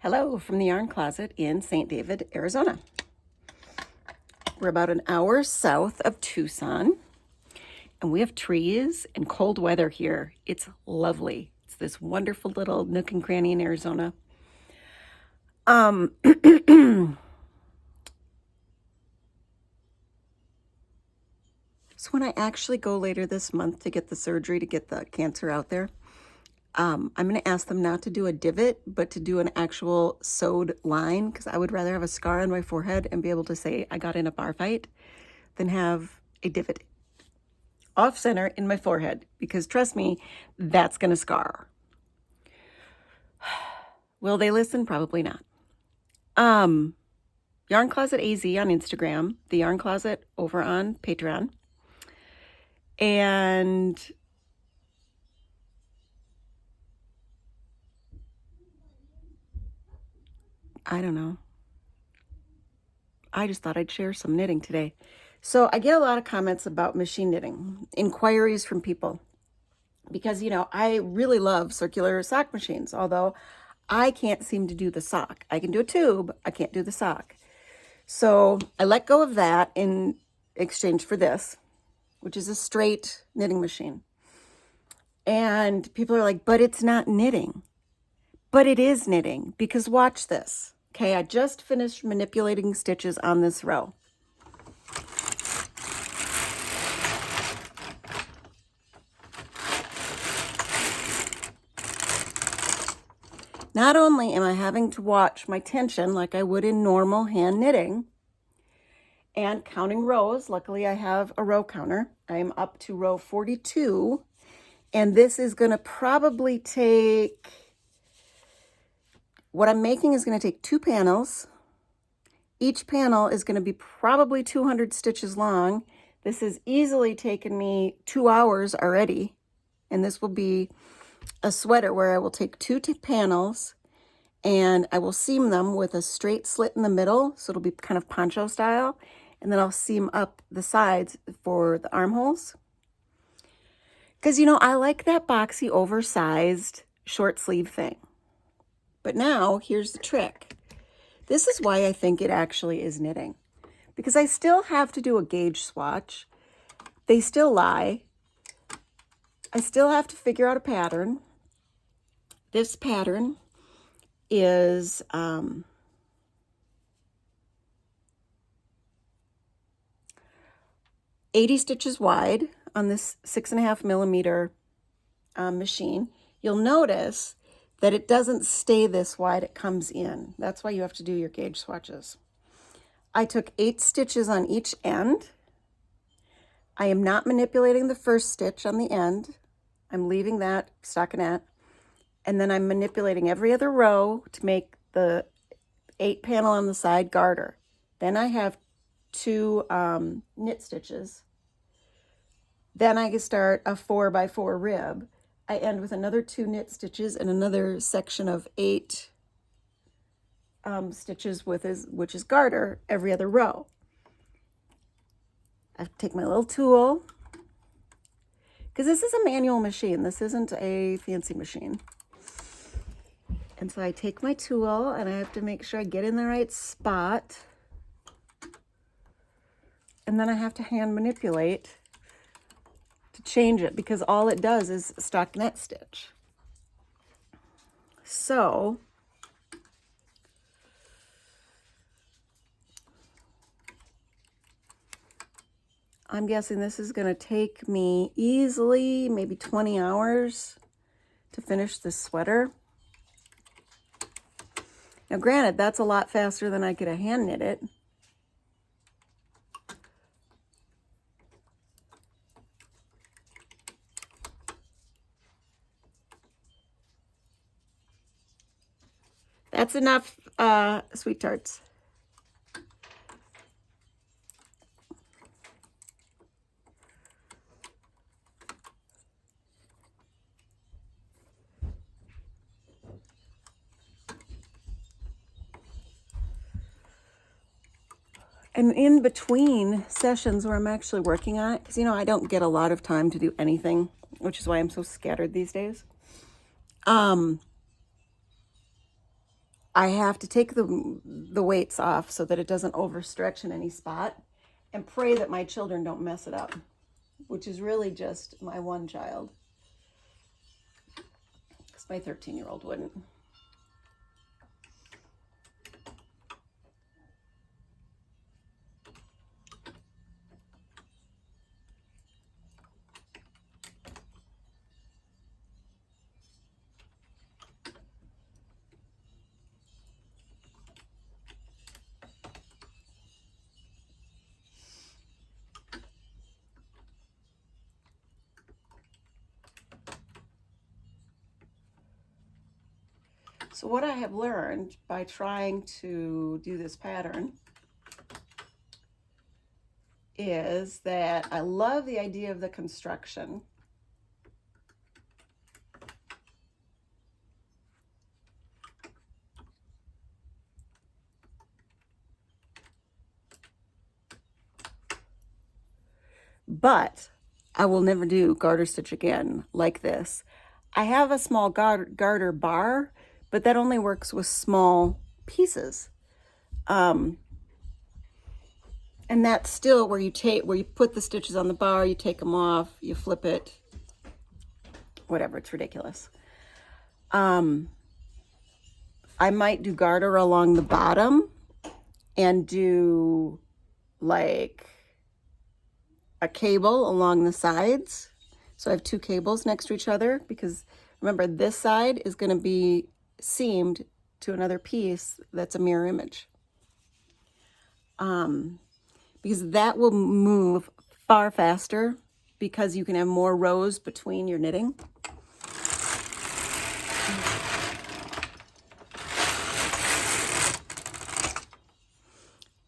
Hello from the Yarn Closet in St. David, Arizona. We're about an hour south of Tucson, and we have trees and cold weather here. It's lovely. It's this wonderful little nook and cranny in Arizona. So when I actually go later this month to get the surgery to get the cancer out there, I'm going to ask them not to do a divot, but to do an actual sewed line, because I would rather have a scar on my forehead and be able to say I got in a bar fight than have a divot off center in my forehead, because trust me, that's going to scar. Will they listen? Probably not. Yarn Closet AZ on Instagram, the Yarn Closet over on Patreon. And I don't know. I just thought I'd share some knitting today. So I get a lot of comments about machine knitting, inquiries from people, because, I really love circular sock machines, although I can't seem to do the sock. I can do a tube, I can't do the sock. So I let go of that in exchange for this, which is a straight knitting machine. And people are like, but it's not knitting. But it is knitting, because watch this. Okay, I just finished manipulating stitches on this row. Not only am I having to watch my tension like I would in normal hand knitting and counting rows, luckily I have a row counter. I am up to row 42, and this is going to probably take, what I'm making is going to take 2 panels. Each panel is going to be probably 200 stitches long. This has easily taken me 2 hours already, and this will be a sweater where I will take 2 panels and I will seam them with a straight slit in the middle, so it'll be kind of poncho style, and then I'll seam up the sides for the armholes. Because, I like that boxy, oversized, short sleeve thing. But now, here's the trick. This is why I think it actually is knitting. Because I still have to do a gauge swatch. They still lie. I still have to figure out a pattern. This pattern is 80 stitches wide on this 6.5 millimeter machine. You'll notice that it doesn't stay this wide, it comes in. That's why you have to do your gauge swatches. I took 8 stitches on each end. I am not manipulating the first stitch on the end. I'm leaving that stockinette. And then I'm manipulating every other row to make the 8 panel on the side garter. Then I have 2 knit stitches. Then I can start a 4x4 rib. I end with another 2 knit stitches and another section of 8 stitches which is garter every other row. I take my little tool, because this is a manual machine. This isn't a fancy machine. And so I take my tool and I have to make sure I get in the right spot. And then I have to hand manipulate to change it, because all it does is stockinette stitch. So I'm guessing this is going to take me easily maybe 20 hours to finish this sweater. Now, granted, that's a lot faster than I could have hand knit it. That's enough, sweet tarts. And in between sessions where I'm actually working on it, because, I don't get a lot of time to do anything, which is why I'm so scattered these days. I have to take the weights off so that it doesn't overstretch in any spot, and pray that my children don't mess it up, which is really just my one child, because my 13-year-old wouldn't. So what I have learned by trying to do this pattern is that I love the idea of the construction. But I will never do garter stitch again like this. I have a small garter bar, but that only works with small pieces. And that's still where you put the stitches on the bar, you take them off, you flip it, whatever, it's ridiculous. I might do garter along the bottom and do like a cable along the sides. So I have two cables next to each other, because remember, this side is going to be seamed to another piece that's a mirror image. Because that will move far faster, because you can have more rows between your knitting.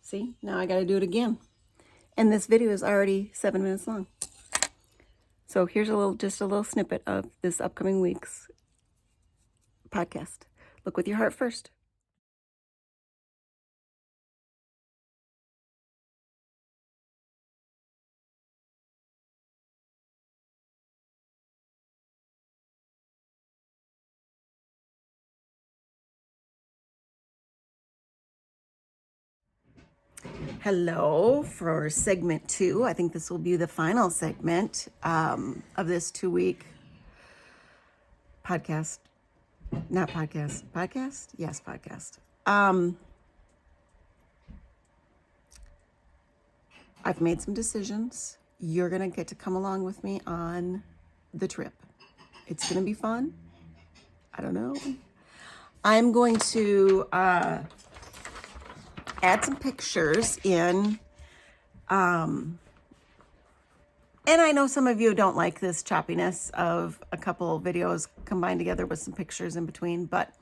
See, now I got to do it again. And this video is already 7 minutes long. So here's just a little snippet of this upcoming week's podcast. Look with your heart first. Hello for segment 2. I think this will be the final segment of this 2-week podcast. Not podcast. Podcast? Yes, podcast. I've made some decisions. You're going to get to come along with me on the trip. It's going to be fun. I don't know. I'm going to add some pictures in. And I know some of you don't like this choppiness of a couple videos combined together with some pictures in between, but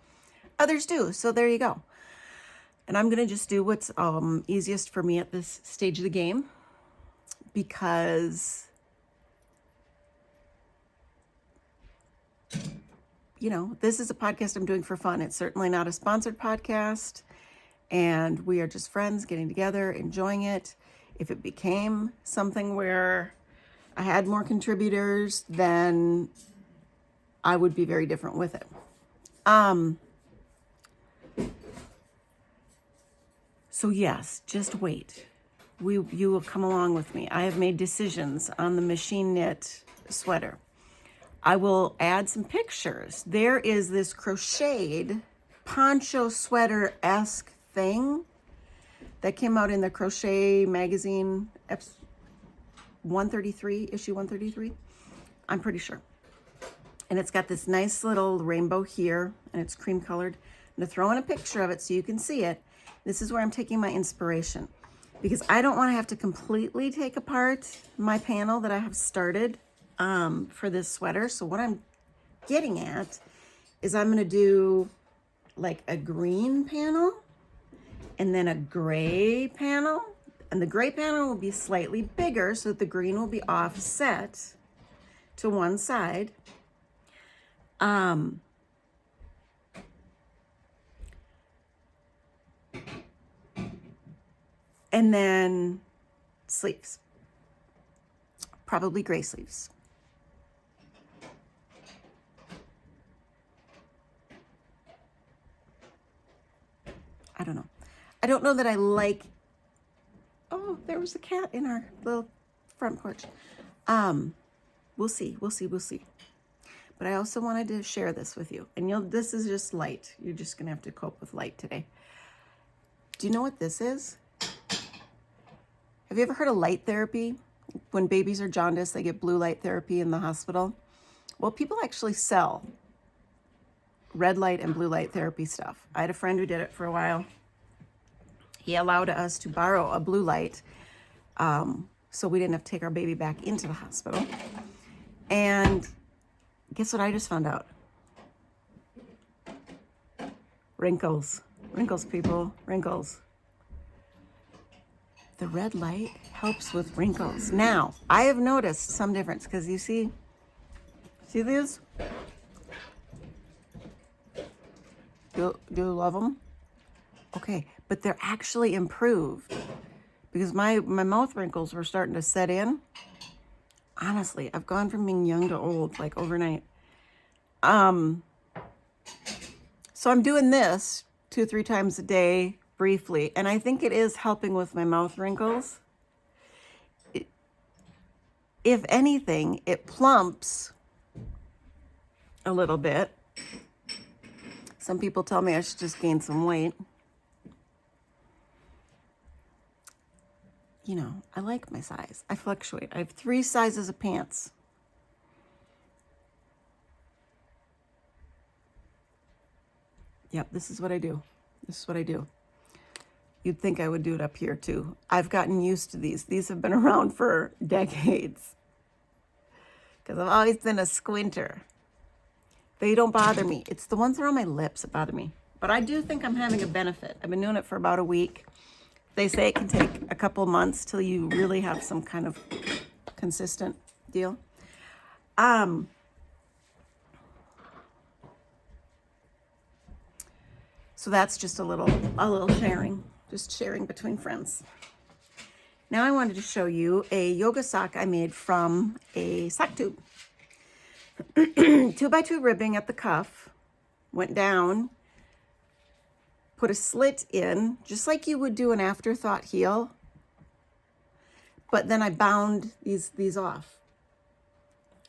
others do. So there you go. And I'm going to just do what's easiest for me at this stage of the game, because, you know, this is a podcast I'm doing for fun. It's certainly not a sponsored podcast, and we are just friends getting together, enjoying it. If it became something where I had more contributors, then I would be very different with it. So yes, just wait. You will come along with me. I have made decisions on the machine knit sweater. I will add some pictures. There is this crocheted poncho sweater-esque thing that came out in the Crochet magazine, 133, issue 133. I'm pretty sure. And it's got this nice little rainbow here, and it's cream colored. I'm going to throw in a picture of it so you can see it. This is where I'm taking my inspiration, because I don't want to have to completely take apart my panel that I have started for this sweater. So what I'm getting at is I'm going to do like a green panel and then a gray panel. And the gray panel will be slightly bigger so that the green will be offset to one side. And then sleeves, probably gray sleeves. I don't know. I don't know that I like, oh, there was a cat in our little front porch. We'll see. But I also wanted to share this with you. And this is just light. You're just going to have to cope with light today. Do you know what this is? Have you ever heard of light therapy? When babies are jaundiced, they get blue light therapy in the hospital. Well, people actually sell red light and blue light therapy stuff. I had a friend who did it for a while. He allowed us to borrow a blue light, so we didn't have to take our baby back into the hospital. And guess what I just found out? Wrinkles. Wrinkles, people. Wrinkles. The red light helps with wrinkles. Now, I have noticed some difference because you see these? Do you love them? Okay, but they're actually improved because my mouth wrinkles were starting to set in. Honestly, I've gone from being young to old like overnight. So I'm doing this 2 or 3 times a day briefly, and I think it is helping with my mouth wrinkles. If anything, it plumps a little bit. Some people tell me I should just gain some weight. You know, I like my size. I fluctuate. I have 3 sizes of pants. Yep, this is what I do. You'd think I would do it up here too. I've gotten used to these. These have been around for decades because I've always been a squinter. They don't bother me. It's the ones around my lips that bother me. But I do think I'm having a benefit. I've been doing it for about a week. They say it can take a couple of months till you really have some kind of consistent deal. So that's just a little sharing, just sharing between friends. Now I wanted to show you a yoga sock I made from a sock tube. 2x2 ribbing at the cuff, went down, put a slit in, just like you would do an afterthought heel, but then I bound these off.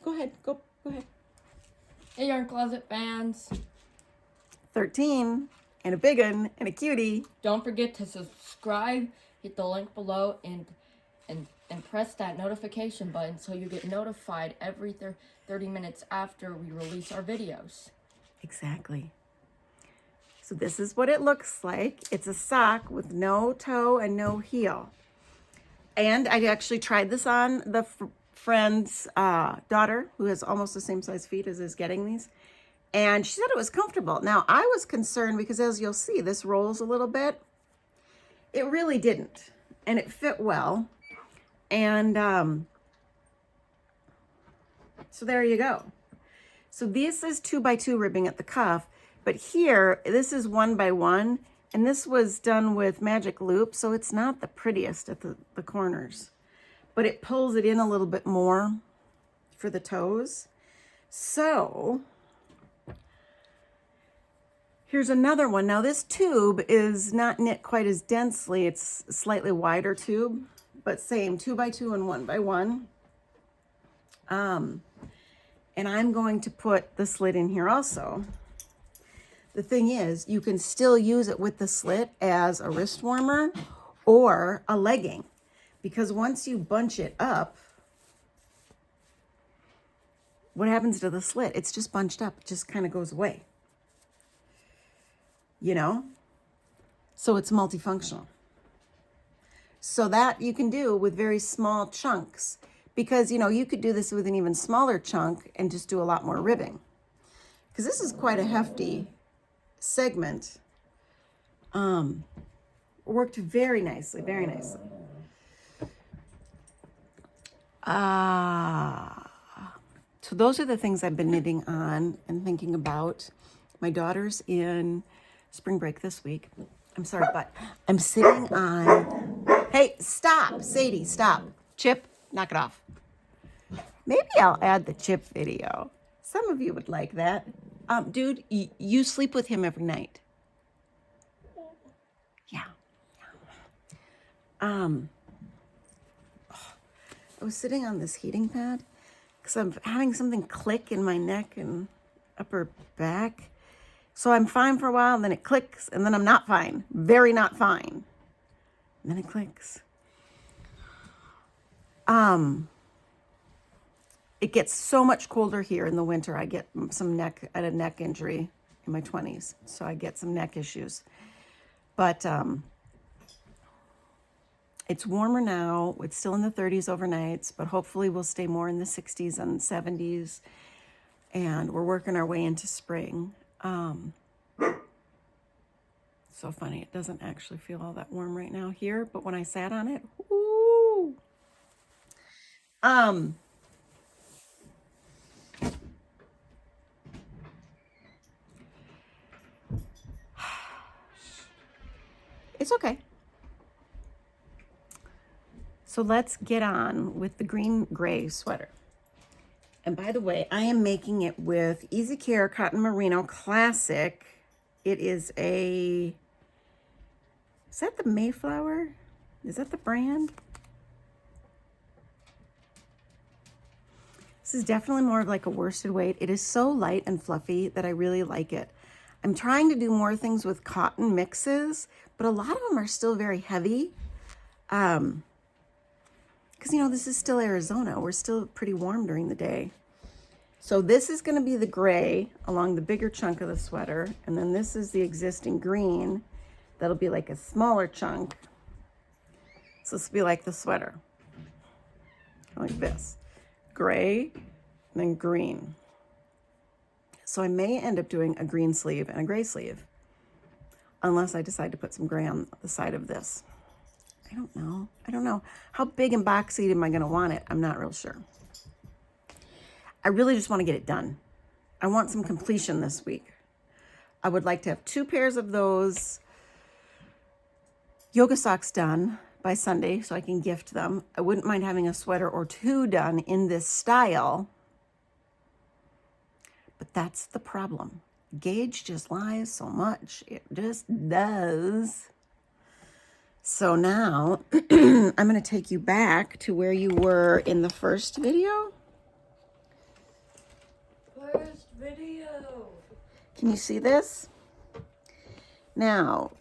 Go ahead. Hey, Yarn Closet fans. 13, and a big one, and a cutie. Don't forget to subscribe, hit the link below, and press that notification button so you get notified every 30 minutes after we release our videos. Exactly. So this is what it looks like. It's a sock with no toe and no heel. And I actually tried this on the friend's daughter, who has almost the same size feet as is getting these. And she said it was comfortable. Now, I was concerned because, as you'll see, this rolls a little bit. It really didn't. And it fit well. And so there you go. So this is 2x2 ribbing at the cuff. But here, this is 1x1. And this was done with magic loop. So it's not the prettiest at the corners. But it pulls it in a little bit more for the toes. So here's another one. Now this tube is not knit quite as densely. It's a slightly wider tube, but same 2x2 and 1x1. And I'm going to put the slit in here also. The thing is, you can still use it with the slit as a wrist warmer or a legging, because once you bunch it up, what happens to the slit? It's just bunched up. It just kind of goes away. You know? So it's multifunctional. So that you can do with very small chunks, because, you know, you could do this with an even smaller chunk and just do a lot more ribbing, because this is quite a hefty segment. Worked very nicely, very nicely. So those are the things I've been knitting on and thinking about. My daughter's in spring break this week. I'm sorry, but I'm sitting on... Hey, stop, Sadie, stop. Chip, knock it off. Maybe I'll add the Chip video. Some of you would like that. Dude, you sleep with him every night. I was sitting on this heating pad because I'm having something click in my neck and upper back. So I'm fine for a while, and then it clicks, and then I'm not fine. Very not fine. And then it clicks. It gets so much colder here in the winter. I get I had a neck injury in my 20s, so I get some neck issues. But it's warmer now. It's still in the 30s overnights, but hopefully we'll stay more in the 60s and 70s. And we're working our way into spring. So funny, it doesn't actually feel all that warm right now here, but when I sat on it, whoo! It's okay. So let's get on with the green gray sweater. And by the way, I am making it with Easy Care Cotton Merino Classic. It is is that the Mayflower? Is that the brand? This is definitely more of like a worsted weight. It is so light and fluffy that I really like it. I'm trying to do more things with cotton mixes, but a lot of them are still very heavy. Because, this is still Arizona. We're still pretty warm during the day. So this is going to be the gray along the bigger chunk of the sweater. And then this is the existing green. That'll be like a smaller chunk. So this will be like the sweater. Like this. Gray, and then green. So I may end up doing a green sleeve and a gray sleeve. Unless I decide to put some gray on the side of this. I don't know. How big and boxy am I going to want it? I'm not real sure. I really just want to get it done. I want some completion this week. I would like to have 2 pairs of those yoga socks done by Sunday so I can gift them. I wouldn't mind having a sweater or 2 done in this style. But that's the problem. Gauge just lies so much. It just does. So now I'm going to take you back to where you were in the first video. First video. Can you see this? Now,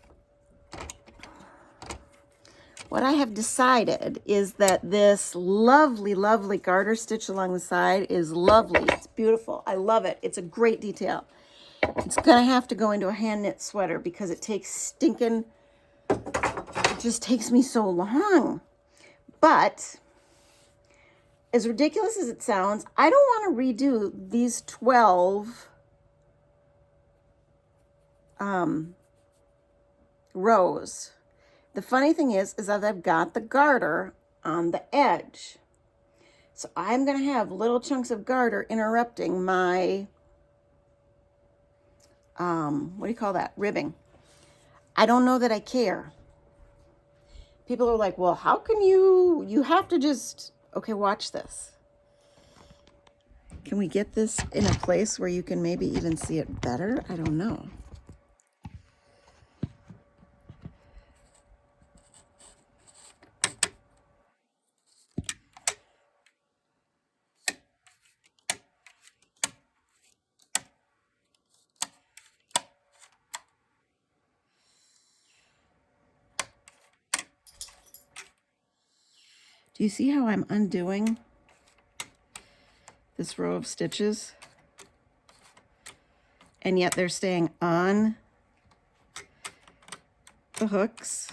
what I have decided is that this lovely, lovely garter stitch along the side is lovely. It's beautiful. I love it. It's a great detail. It's going to have to go into a hand knit sweater because it just takes me so long. But as ridiculous as it sounds, I don't want to redo these 12 rows. The funny thing is that I've got the garter on the edge. So I'm going to have little chunks of garter interrupting my, what do you call that? Ribbing. I don't know that I care. People are like, well, how can you have to just, okay, watch this. Can we get this in a place where you can maybe even see it better? I don't know. Do you see how I'm undoing this row of stitches? And yet they're staying on the hooks.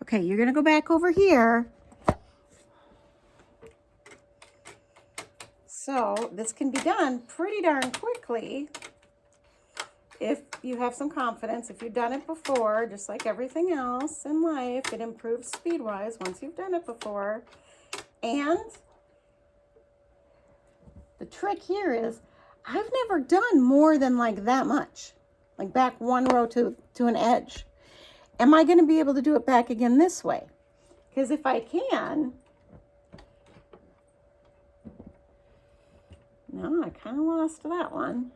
Okay, you're gonna go back over here. So this can be done pretty darn quickly if you have some confidence. If you've done it before, just like everything else in life, it improves speed-wise once you've done it before. And the trick here is I've never done more than like that much, like back 1 row to an edge. Am I going to be able to do it back again this way? Because if I can, no, I kind of lost that one.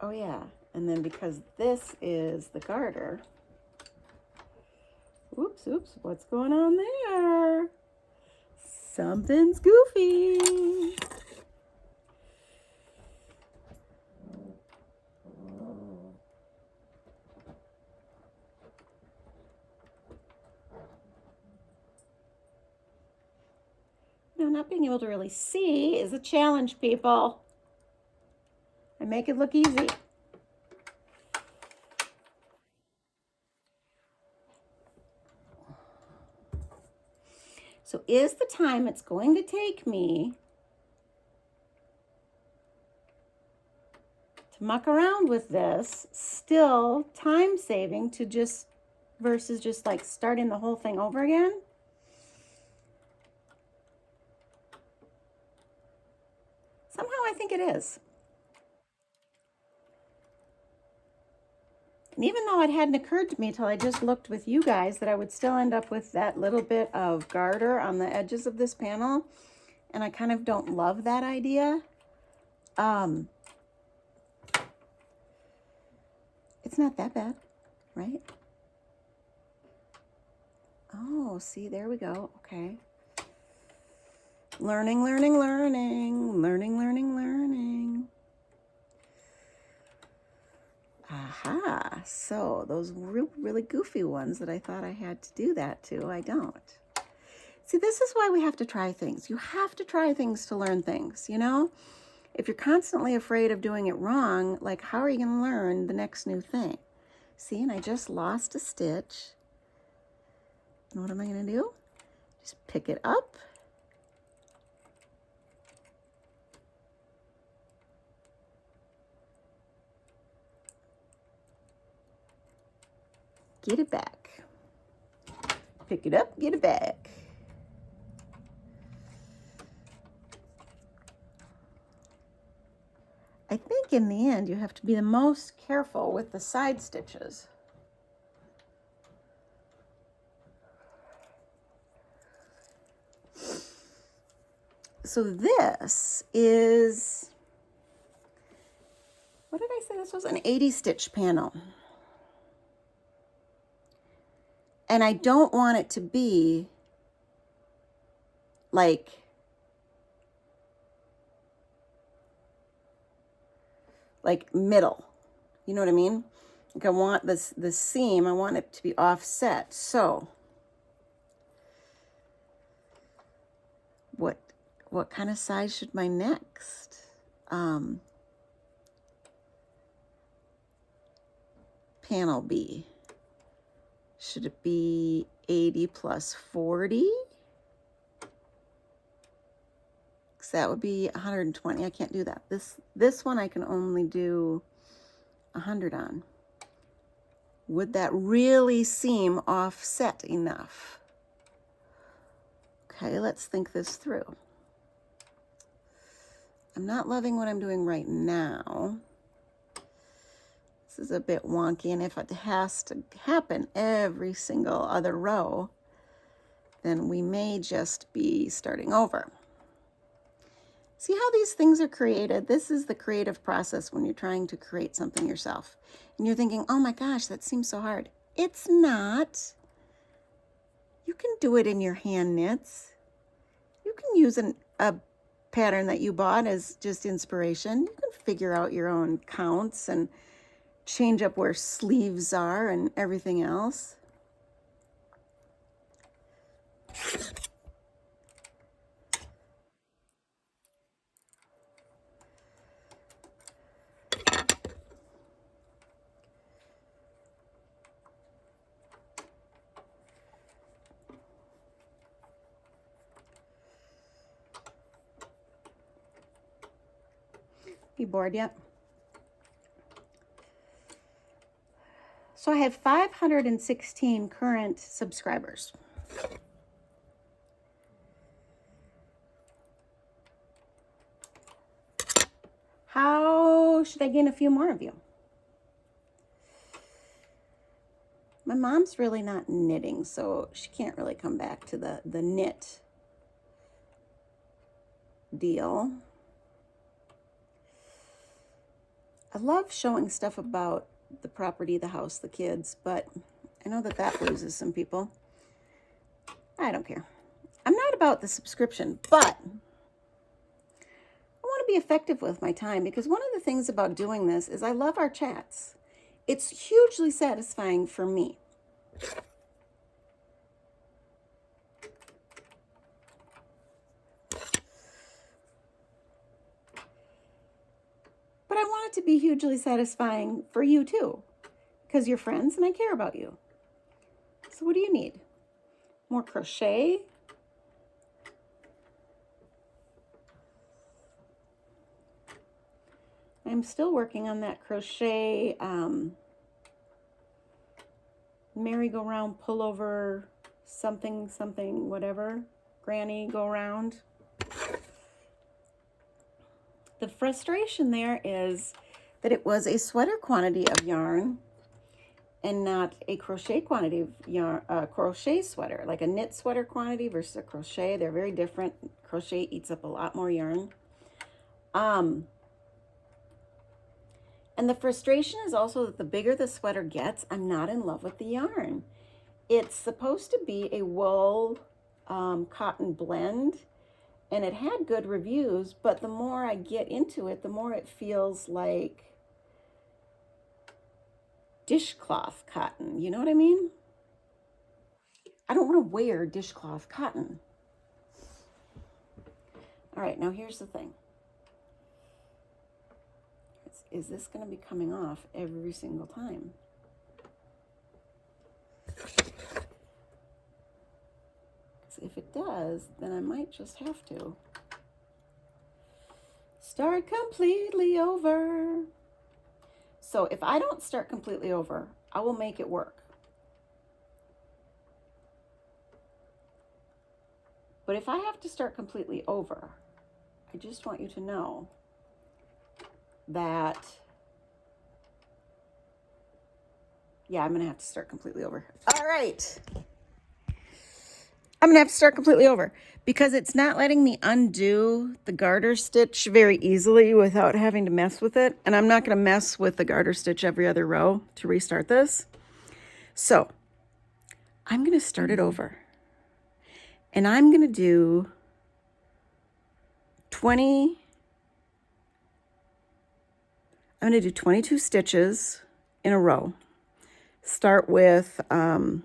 Oh yeah, and then because this is the garter, oops, what's going on there? Something's goofy. Now, not being able to really see is a challenge, people. I make it look easy. So is the time it's going to take me to muck around with this still time saving to just versus just like starting the whole thing over again? Somehow I think it is. And even though it hadn't occurred to me till I just looked with you guys that I would still end up with that little bit of garter on the edges of this panel, and I kind of don't love that idea. It's not that bad, right? Oh, see, there we go. Okay. Learning. Aha, so those really goofy ones that I thought I had to do that to, I don't. See, this is why we have to try things. You have to try things to learn things, you know? If you're constantly afraid of doing it wrong, like how are you going to learn the next new thing? See, and I just lost a stitch. And what am I going to do? Just pick it up. Get it back. Pick it up, get it back. I think in the end you have to be the most careful with the side stitches. So this is, what did I say this was? An 80 stitch panel. And I don't want it to be like middle. You know what I mean? Like I want the seam, I want it to be offset. So what kind of size should my next panel be? Should it be 80 plus 40? Because that would be 120. I can't do that. This one I can only do 100 on. Would that really seem offset enough? Okay, let's think this through. I'm not loving what I'm doing right now. This is a bit wonky, and if it has to happen every single other row, then we may just be starting over. See how these things are created? This is the creative process when you're trying to create something yourself. And you're thinking, oh my gosh, that seems so hard. It's not. You can do it in your hand knits. You can use a pattern that you bought as just inspiration. You can figure out your own counts and change up where sleeves are and everything else. You bored yet? So I have 516 current subscribers. How should I gain a few more of you? My mom's really not knitting, so she can't really come back to the knit deal. I love showing stuff about the property, the house, the kids, but I know that loses some people. I don't care. I'm not about the subscription, but I want to be effective with my time, because one of the things about doing this is I love our chats. It's hugely satisfying for me. But I want it to be hugely satisfying for you too, because you're friends and I care about you. So what do you need? More crochet? I'm still working on that crochet merry-go-round pullover something whatever, granny go round. The frustration there is that it was a sweater quantity of yarn and not a crochet quantity of yarn, crochet sweater, like a knit sweater quantity versus a crochet. They're very different. Crochet eats up a lot more yarn. And the frustration is also that the bigger the sweater gets, I'm not in love with the yarn. It's supposed to be a wool cotton blend, and it had good reviews, but the more I get into it, the more it feels like dishcloth cotton. You know what I mean? I don't want to wear dishcloth cotton. All right, now here's the thing. Is this going to be coming off every single time? If it does, then I might just have to start completely over. So if I don't start completely over, I will make it work. But if I have to start completely over, I just want you to know that, yeah, I'm going to have to start completely over. All right. I'm going to have to start completely over because it's not letting me undo the garter stitch very easily without having to mess with it. And I'm not going to mess with the garter stitch every other row to restart this. So I'm going to start it over. And I'm going to do 22 stitches in a row. Start with the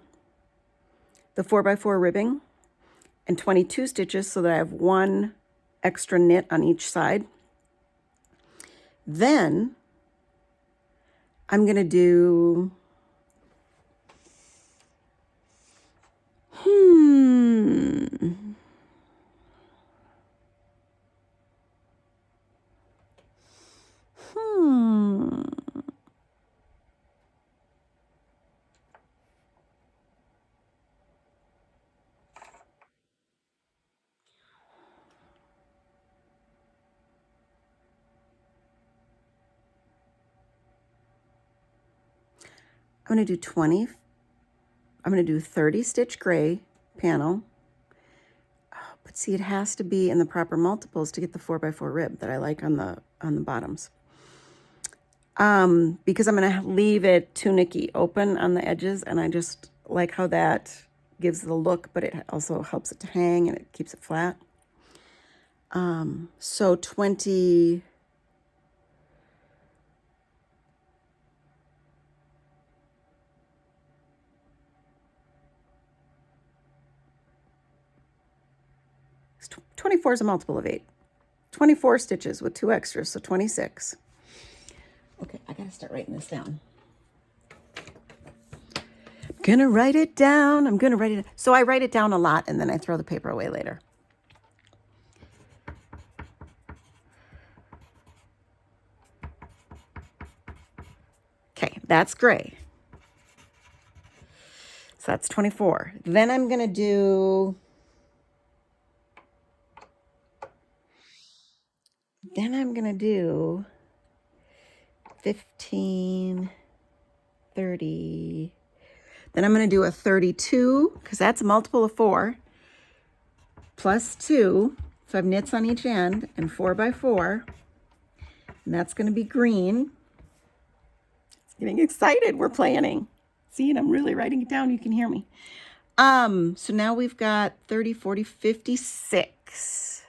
4x4 ribbing and 22 stitches so that I have one extra knit on each side. Then I'm going to do I'm going to do 30 stitch gray panel. But see, it has to be in the proper multiples to get the 4x4 rib that I like on the bottoms. Because I'm going to leave it tunicky open on the edges, and I just like how that gives the look, but it also helps it to hang and it keeps it flat. So 20 24 is a multiple of 8. 24 stitches with 2 extras, so 26. Okay, I gotta start writing this down. I'm gonna write it down. So I write it down a lot and then I throw the paper away later. Okay, that's gray. So that's 24. Then I'm gonna do 15, 30. Then I'm going to do a 32, because that's a multiple of 4, plus 2. So I have knits on each end, and 4 by 4. And that's going to be green. It's getting excited. We're planning. See, and I'm really writing it down. You can hear me. So now we've got 30, 40, 56.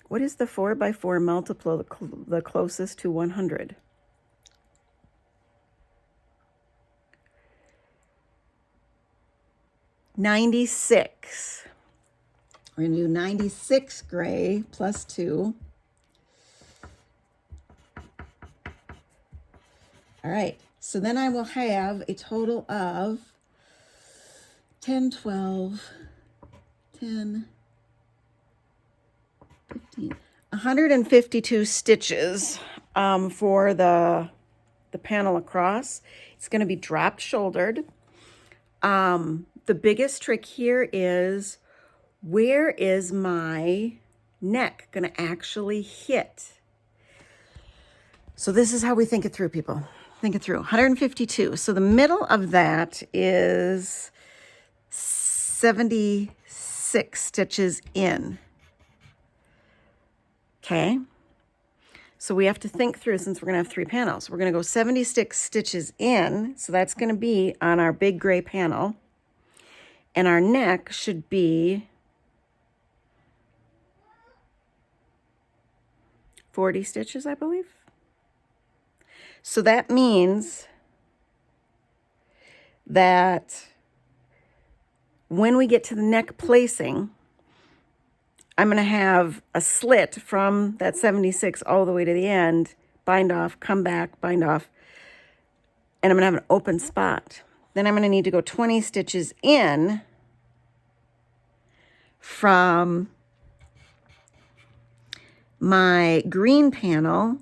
What is the 4 by 4 multiple the closest to 100? $96. We're going to do 96 gray plus 2. All right, so then I will have a total of 10, 12, 10, 15, 152 stitches for the panel across. It's going to be dropped shouldered. The biggest trick here is, where is my neck going to actually hit? So this is how we think it through, people. Think it through. 152. So the middle of that is 76 stitches in. Okay. So we have to think through, since we're going to have 3 panels. We're going to go 76 stitches in. So that's going to be on our big gray panel. And our neck should be 40 stitches, I believe. So that means that when we get to the neck placing, I'm going to have a slit from that 76 all the way to the end, bind off, come back, bind off, and I'm going to have an open spot. Then I'm going to need to go 20 stitches in from my green panel,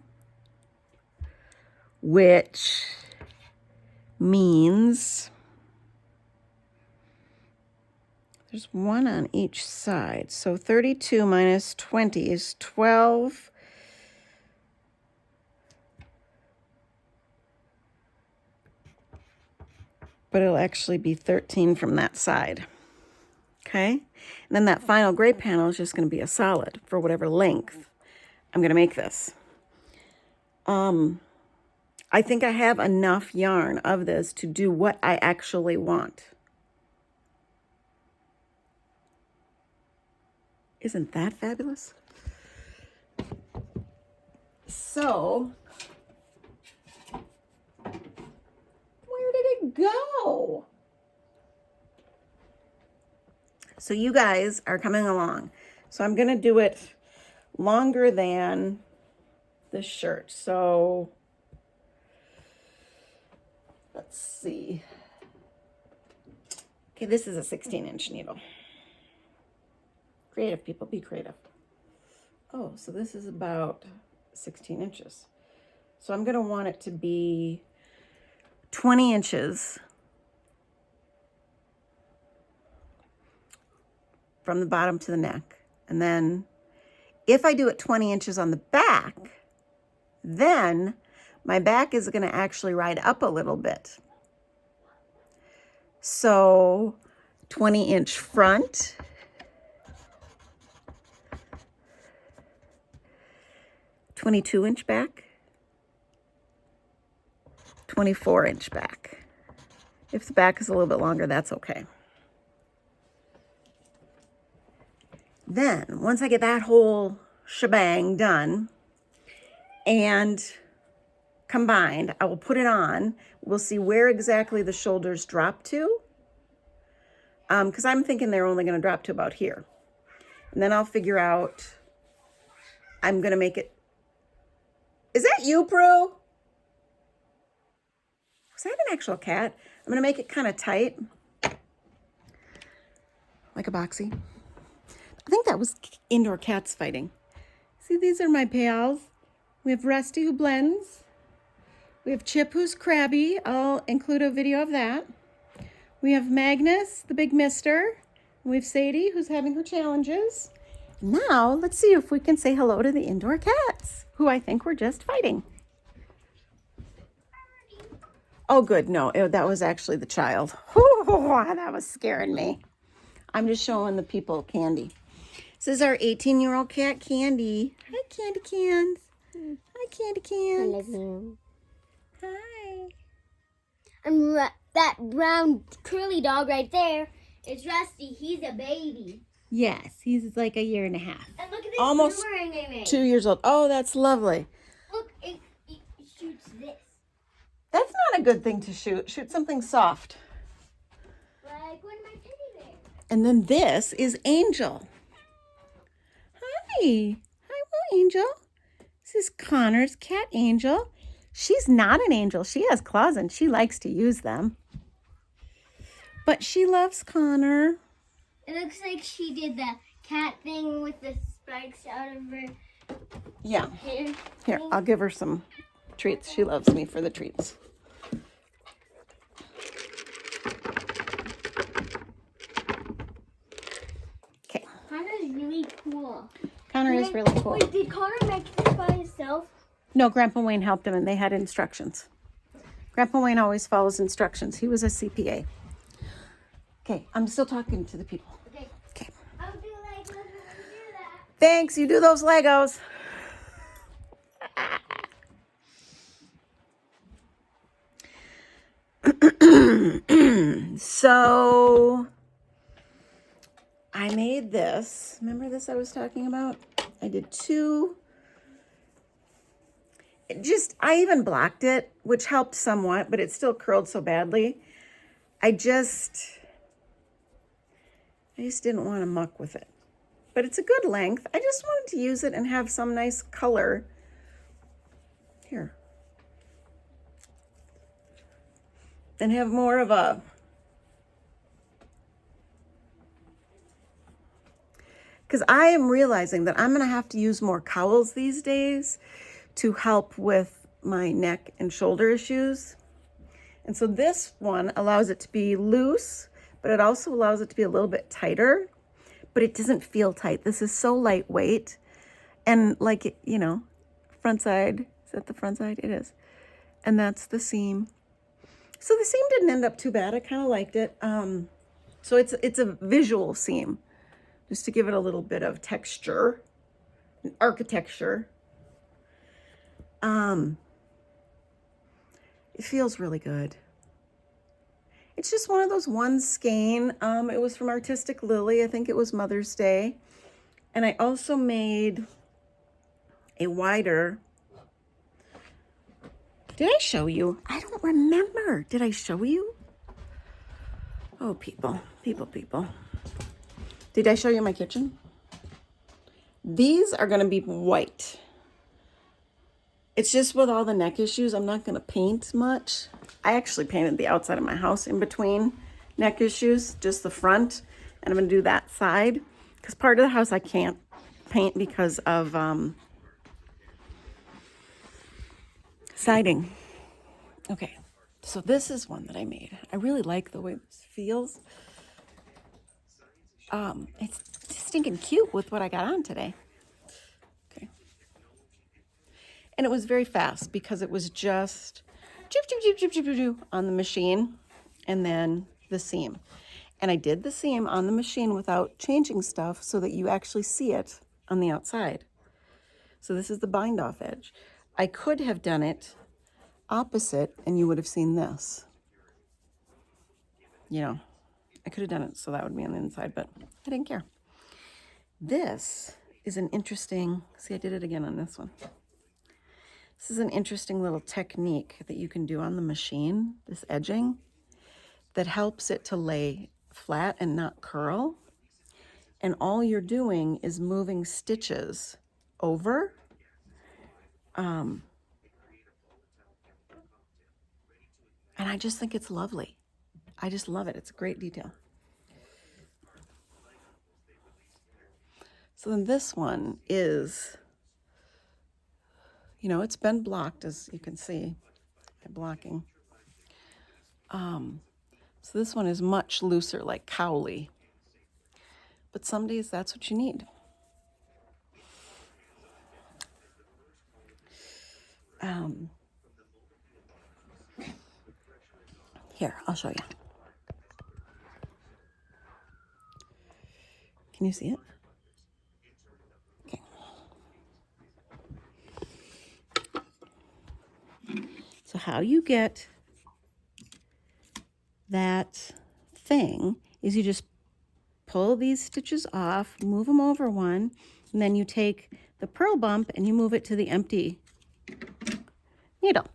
which means there's 1 on each side. So 32 minus 20 is 12. But it'll actually be 13 from that side. Okay? And then that final gray panel is just going to be a solid for whatever length I'm going to make this. I think I have enough yarn of this to do what I actually want. Isn't that fabulous? So, where did it go? So you guys are coming along. So I'm going to do it longer than the shirt. So let's see. Okay, this is a 16-inch needle. Creative people, be creative. Oh, so this is about 16 inches. So I'm going to want it to be 20 inches from the bottom to the neck. And then if I do it 20 inches on the back, then my back is going to actually ride up a little bit. So 20-inch front, 22-inch back, 24-inch back. If the back is a little bit longer, that's okay. Then, once I get that whole shebang done and combined, I will put it on. We'll see where exactly the shoulders drop to, because I'm thinking they're only going to drop to about here. And then I'll figure out, I'm going to make it. Is that you, Prue? Was that an actual cat? I'm going to make it kind of tight, like a boxy. I think that was indoor cats fighting. See, these are my pals. We have Rusty, who blends. We have Chip, who's crabby. I'll include a video of that. We have Magnus, the big mister. We have Sadie, who's having her challenges. Now, let's see if we can say hello to the indoor cats, who I think were just fighting. Oh, good. No, that was actually the child. That was scaring me. I'm just showing the people Candy. This is our 18-year-old cat, Candy. Hi, Candy Cans. Hi, Candy Cans. I love you. Hi. And that brown curly dog right there is Rusty. He's a baby. Yes, he's like a year and a half. And look at this Almost boomerang I made. 2 years old. Oh, that's lovely. Look, it shoots this. That's not a good thing to shoot. Shoot something soft. Like one of my teddy bears. And then this is Angel. Hi. Hi, Angel. This is Connor's cat, Angel. She's not an angel. She has claws and she likes to use them. But she loves Connor. It looks like she did the cat thing with the spikes out of her Yeah. hair. Here, I'll give her some treats. She loves me for the treats. Okay. Connor's really cool. Connor is really cool. Wait, did Connor make this by himself? No, Grandpa Wayne helped him and they had instructions. Grandpa Wayne always follows instructions. He was a CPA. Okay, I'm still talking to the people. Okay. Okay. I'll do Legos when we do that. Thanks, you do those Legos. So I made this. Remember this I was talking about? I did two. I even blocked it, which helped somewhat, but it still curled so badly. I just didn't want to muck with it. But it's a good length. I just wanted to use it and have some nice color. Here. And have more of a because I am realizing that I'm going to have to use more cowls these days to help with my neck and shoulder issues. And so this one allows it to be loose, but it also allows it to be a little bit tighter, but it doesn't feel tight. This is so lightweight. And like, you know, front side, is that the front side? It is. And that's the seam. So the seam didn't end up too bad. I kind of liked it. So it's a visual seam, just to give it a little bit of texture, and architecture. It feels really good. It's just one of those one skein. It was from Artistic Lily. I think it was Mother's Day. And I also made a wider. Did I show you? I don't remember. Did I show you? Oh, people. Did I show you my kitchen? These are going to be white. It's just with all the neck issues, I'm not going to paint much. I actually painted the outside of my house in between neck issues, just the front. And I'm going to do that side. Because part of the house I can't paint because of siding. Okay, so this is one that I made. I really like the way this feels. It's stinking cute with what I got on today. Okay. And it was very fast because it was just on the machine and then the seam. And I did the seam on the machine without changing stuff so that you actually see it on the outside. So this is the bind off edge. I could have done it opposite and you would have seen this. You know, I could have done it so that would be on the inside, but I didn't care. This is an interesting, see, I did it again on this one. This is an interesting little technique that you can do on the machine, this edging, that helps it to lay flat and not curl. And all you're doing is moving stitches over. And I just think it's lovely. I just love it. It's a great detail. So then this one is, you know, it's been blocked, as you can see, by blocking. So this one is much looser, like cowly. But some days that's what you need. Here, I'll show you. Can you see it? Okay. So how you get that thing is you just pull these stitches off, move them over one, and then you take the purl bump and you move it to the empty needle.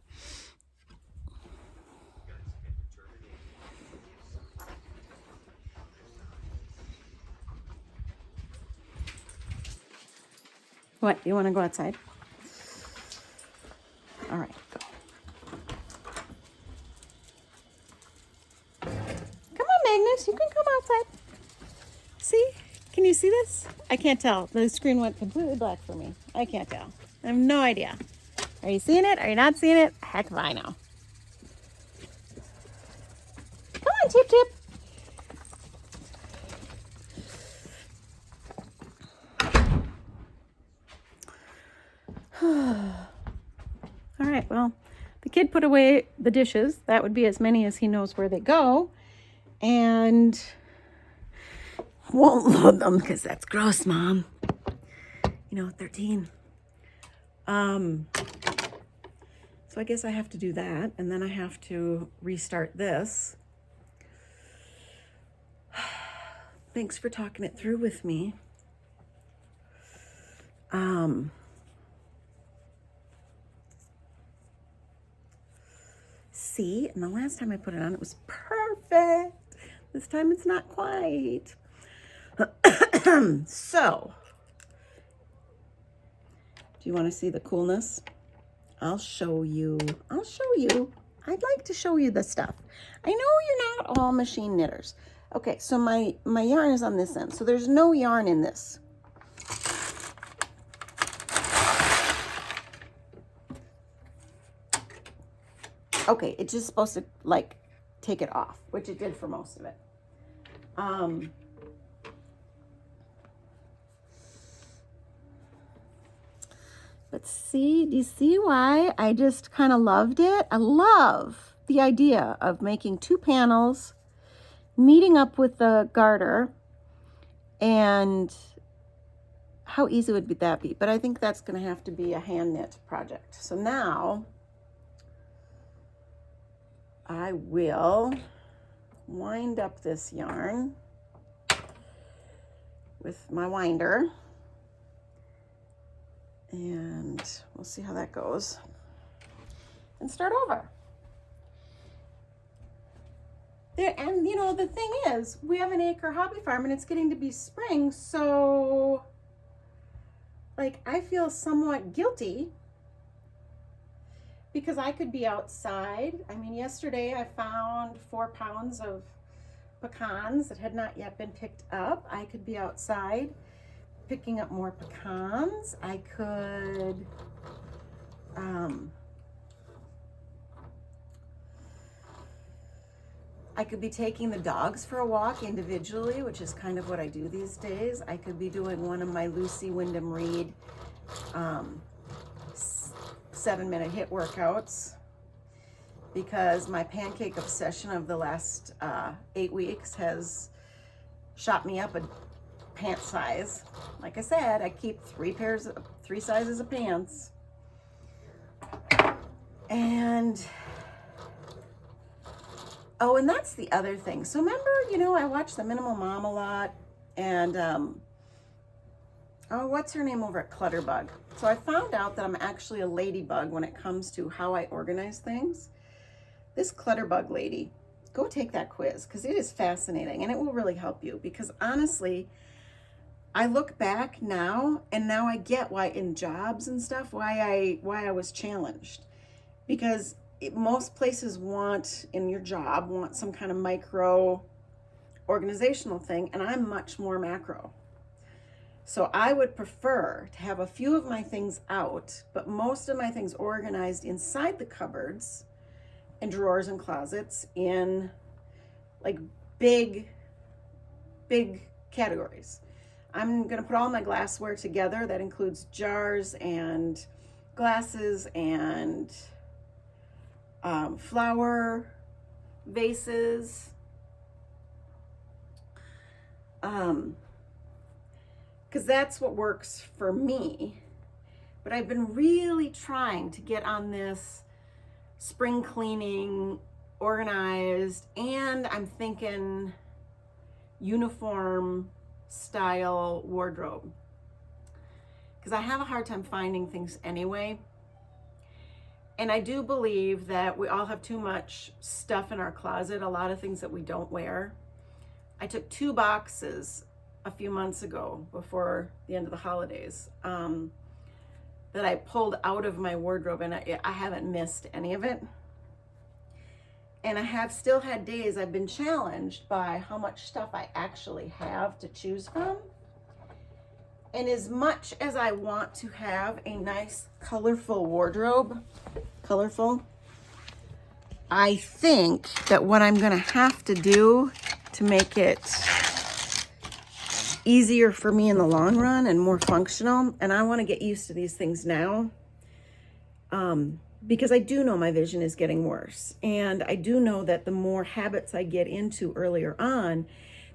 What, you want to go outside? All right, go. Come on, Magnus, you can come outside. See? Can you see this? I can't tell. The screen went completely black for me. I can't tell. I have no idea. Are you seeing it? Are you not seeing it? Heck if I know. Come on, Tip Tip. All right, well, the kid put away the dishes. That would be as many as he knows where they go. And won't load them because that's gross, Mom. You know, 13. So I guess I have to do that, and then I have to restart this. Thanks for talking it through with me. See, and the last time I put it on, it was perfect. This time it's not quite. So, do you want to see the coolness? I'll show you. I'd like to show you the stuff. I know you're not all machine knitters. Okay, so my yarn is on this end. So there's no yarn in this. Okay, it's just supposed to like take it off, which it did for most of it. But see, do you see why I just kind of loved it? I love the idea of making 2 panels, meeting up with the garter, and how easy would that be? But I think that's going to have to be a hand knit project. So now I will wind up this yarn with my winder. And we'll see how that goes. And start over. There, and you know, the thing is, we have an acre hobby farm and it's getting to be spring, so like I feel somewhat guilty because I could be outside. I mean, yesterday I found 4 pounds of pecans that had not yet been picked up. I could be outside picking up more pecans. I could be taking the dogs for a walk individually, which is kind of what I do these days. I could be doing one of my Lucy Wyndham Reed 7-minute HIIT workouts because my pancake obsession of the last 8 weeks has shot me up a pant size. Like I said, I keep 3 sizes of pants. And oh, and that's the other thing. So remember, you know, I watch The Minimal Mom a lot, and oh, what's her name over at Clutterbug? So I found out that I'm actually a ladybug when it comes to how I organize things. This Clutterbug lady, go take that quiz because it is fascinating and it will really help you, because honestly, I look back now and now I get why in jobs and stuff, why I was challenged, because most places want in your job want some kind of micro organizational thing, and I'm much more macro. So I would prefer to have a few of my things out, but most of my things organized inside the cupboards and drawers and closets in like big categories. I'm gonna put all my glassware together. That includes jars and glasses and flour vases. Because that's what works for me. But I've been really trying to get on this spring cleaning, organized, and I'm thinking uniform style wardrobe. Because I have a hard time finding things anyway. And I do believe that we all have too much stuff in our closet, a lot of things that we don't wear. I took 2 boxes a few months ago before the end of the holidays that I pulled out of my wardrobe, and I haven't missed any of it. And I have still had days I've been challenged by how much stuff I actually have to choose from. And as much as I want to have a nice colorful wardrobe, I think that what I'm gonna have to do to make it easier for me in the long run and more functional, and I want to get used to these things now, because I do know my vision is getting worse, and I do know that the more habits I get into earlier on,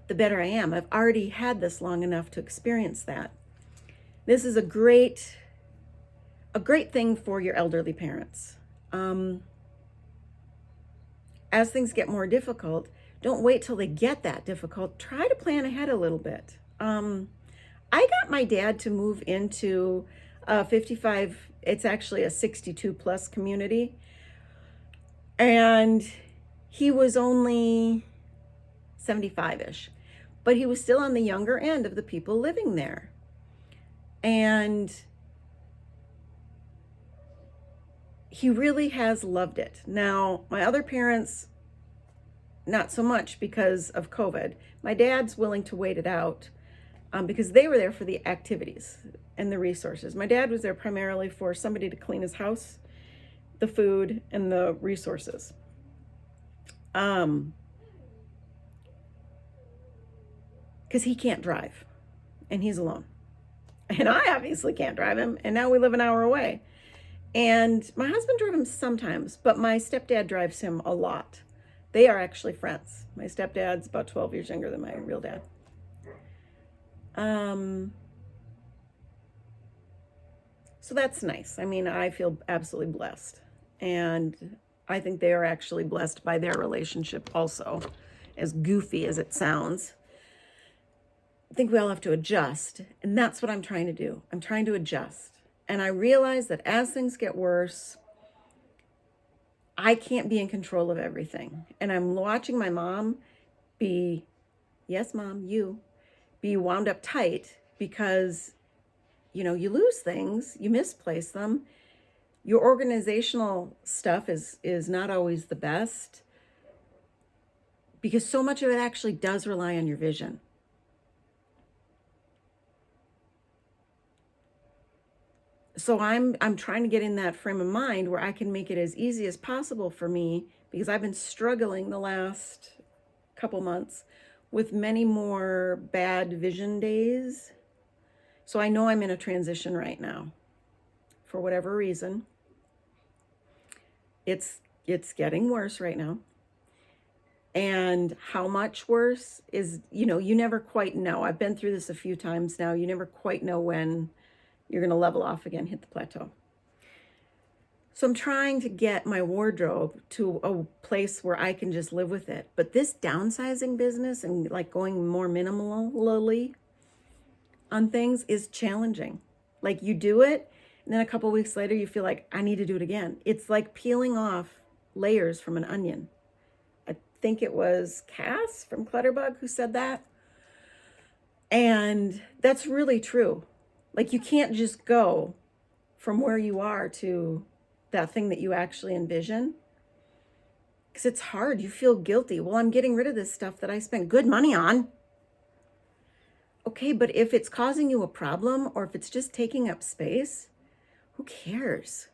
the better I am. I've already had this long enough to experience that. This is a great thing for your elderly parents. As things get more difficult, don't wait till they get that difficult. Try to plan ahead a little bit. I got my dad to move into a 55, it's actually a 62 plus community. And he was only 75-ish, but he was still on the younger end of the people living there. And he really has loved it. Now, my other parents, not so much because of COVID. My dad's willing to wait it out because they were there for the activities and the resources. My dad was there primarily for somebody to clean his house, the food, and the resources. Because he can't drive and he's alone. And I obviously can't drive him, and now we live an hour away. And my husband drove him sometimes, but my stepdad drives him a lot. They are actually friends. My stepdad's about 12 years younger than my real dad. So that's nice. I mean, I feel absolutely blessed. And I think they are actually blessed by their relationship also, as goofy as it sounds. I think we all have to adjust, and that's what I'm trying to do. I'm trying to adjust. And I realize that as things get worse, I can't be in control of everything. And I'm watching my mom be, yes, Mom, be wound up tight because, you lose things, you misplace them. Your organizational stuff is not always the best because so much of it actually does rely on your vision. So I'm trying to get in that frame of mind where I can make it as easy as possible for me, because I've been struggling the last couple months with many more bad vision days. So I know I'm in a transition right now for whatever reason. It's getting worse right now. And how much worse is, you never quite know. I've been through this a few times now. You never quite know when you're going to level off again, hit the plateau. So I'm trying to get my wardrobe to a place where I can just live with it. But this downsizing business and like going more minimally on things is challenging. Like you do it, and then a couple weeks later, you feel like I need to do it again. It's like peeling off layers from an onion. I think it was Cass from Clutterbug who said that. And that's really true. Like you can't just go from where you are to that thing that you actually envision. Because it's hard. You feel guilty. Well, I'm getting rid of this stuff that I spent good money on. Okay, but if it's causing you a problem or if it's just taking up space, who cares?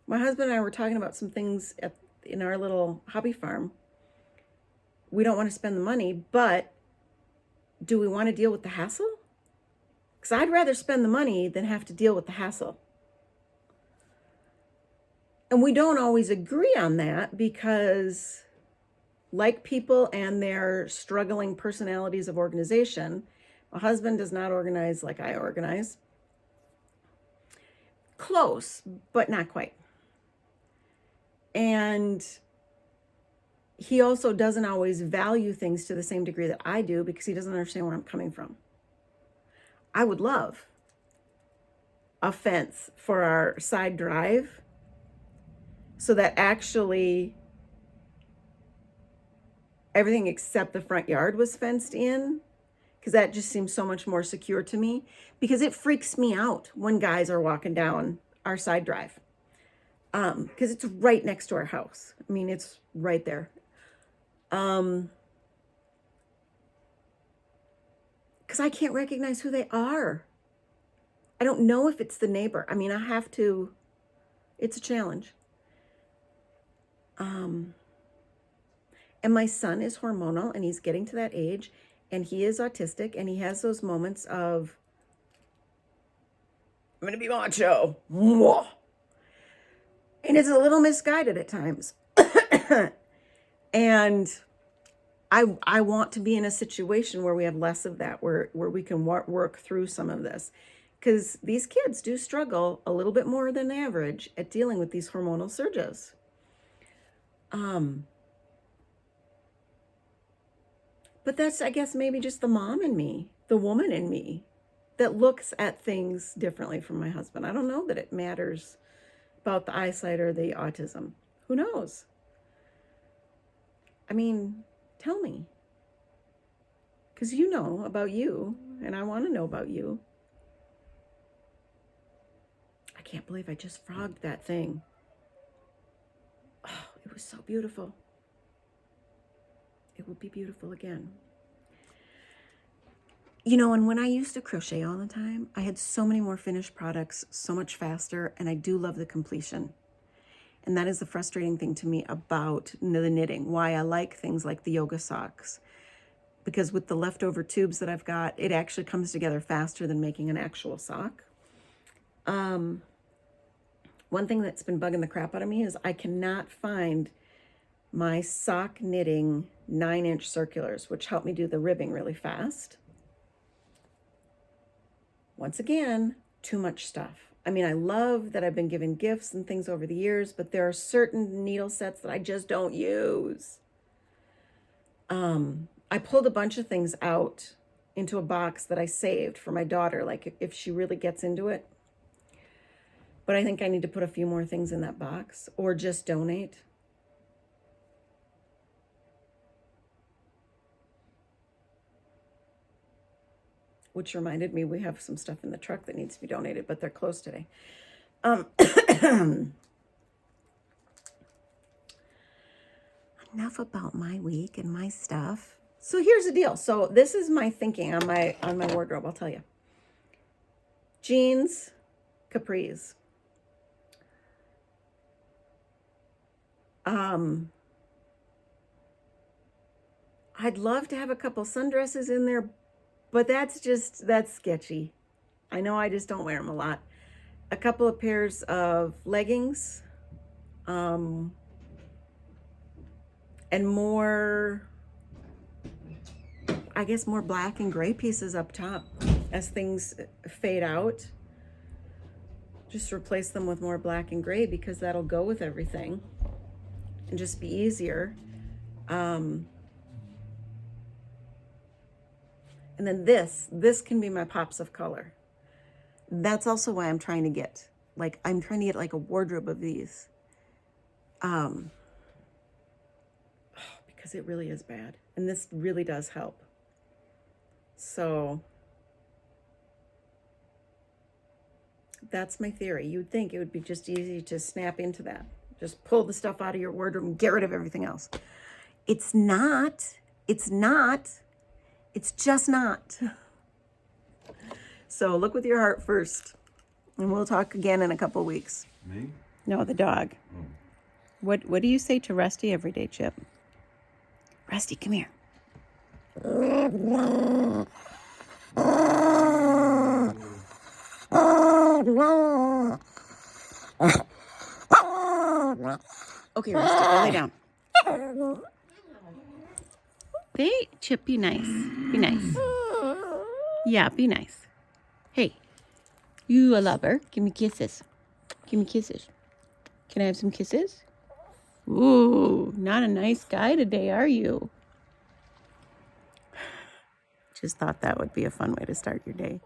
My husband and I were talking about some things in our little hobby farm. We don't want to spend the money, but do we want to deal with the hassle? Because I'd rather spend the money than have to deal with the hassle. And we don't always agree on that because, like people and their struggling personalities of organization, my husband does not organize like I organize. Close, but not quite. And he also doesn't always value things to the same degree that I do because he doesn't understand where I'm coming from. I would love a fence for our side drive so that actually everything except the front yard was fenced in, because that just seems so much more secure to me, because it freaks me out when guys are walking down our side drive, because it's right next to our house. I mean, it's right there. Because I can't recognize who they are. I don't know if it's the neighbor. I mean, I have to, it's a challenge. And my son is hormonal and he's getting to that age and he is autistic and he has those moments of, I'm going to be macho. Mwah. And it's a little misguided at times. And I want to be in a situation where we have less of that, where we can work through some of this. Because these kids do struggle a little bit more than average at dealing with these hormonal surges. But that's, I guess, maybe just the mom in me, the woman in me, that looks at things differently from my husband. I don't know that it matters about the eyesight or the autism. Who knows? I mean, tell me. Because you know about you, and I want to know about you. I can't believe I just frogged that thing. Oh, it was so beautiful. It will be beautiful again. You know, and when I used to crochet all the time, I had so many more finished products so much faster, and I do love the completion. And that is the frustrating thing to me about the knitting, why I like things like the yoga socks. Because with the leftover tubes that I've got, it actually comes together faster than making an actual sock. One thing that's been bugging the crap out of me is I cannot find my sock knitting 9-inch circulars, which help me do the ribbing really fast. Once again, too much stuff. I mean, I love that I've been given gifts and things over the years, but there are certain needle sets that I just don't use. I pulled a bunch of things out into a box that I saved for my daughter, like if she really gets into it. But I think I need to put a few more things in that box or just donate. Which reminded me, we have some stuff in the truck that needs to be donated, but they're closed today. Enough about my week and my stuff. So here's the deal. So this is my thinking on my wardrobe, I'll tell you. Jeans, capris. I'd love to have a couple sundresses in there, but that's sketchy. I know I just don't wear them a lot. A couple of pairs of leggings, and more, I guess, more black and gray pieces up top as things fade out. Just replace them with more black and gray because that'll go with everything and just be easier. And then this can be my pops of color. That's also why I'm trying to get like a wardrobe of these. Because it really is bad. And this really does help. So that's my theory. You'd think it would be just easy to snap into that. Just pull the stuff out of your wardrobe and get rid of everything else. It's not. It's just not. So look with your heart first. And we'll talk again in a couple of weeks. Me? No, the dog. Oh. What do you say to Rusty every day, Chip? Rusty, come here. Okay, Rusty, go lay down. Hey, Chip, be nice. Be nice. Yeah, be nice. Hey, you a lover. Give me kisses. Give me kisses. Can I have some kisses? Ooh, not a nice guy today, are you? Just thought that would be a fun way to start your day.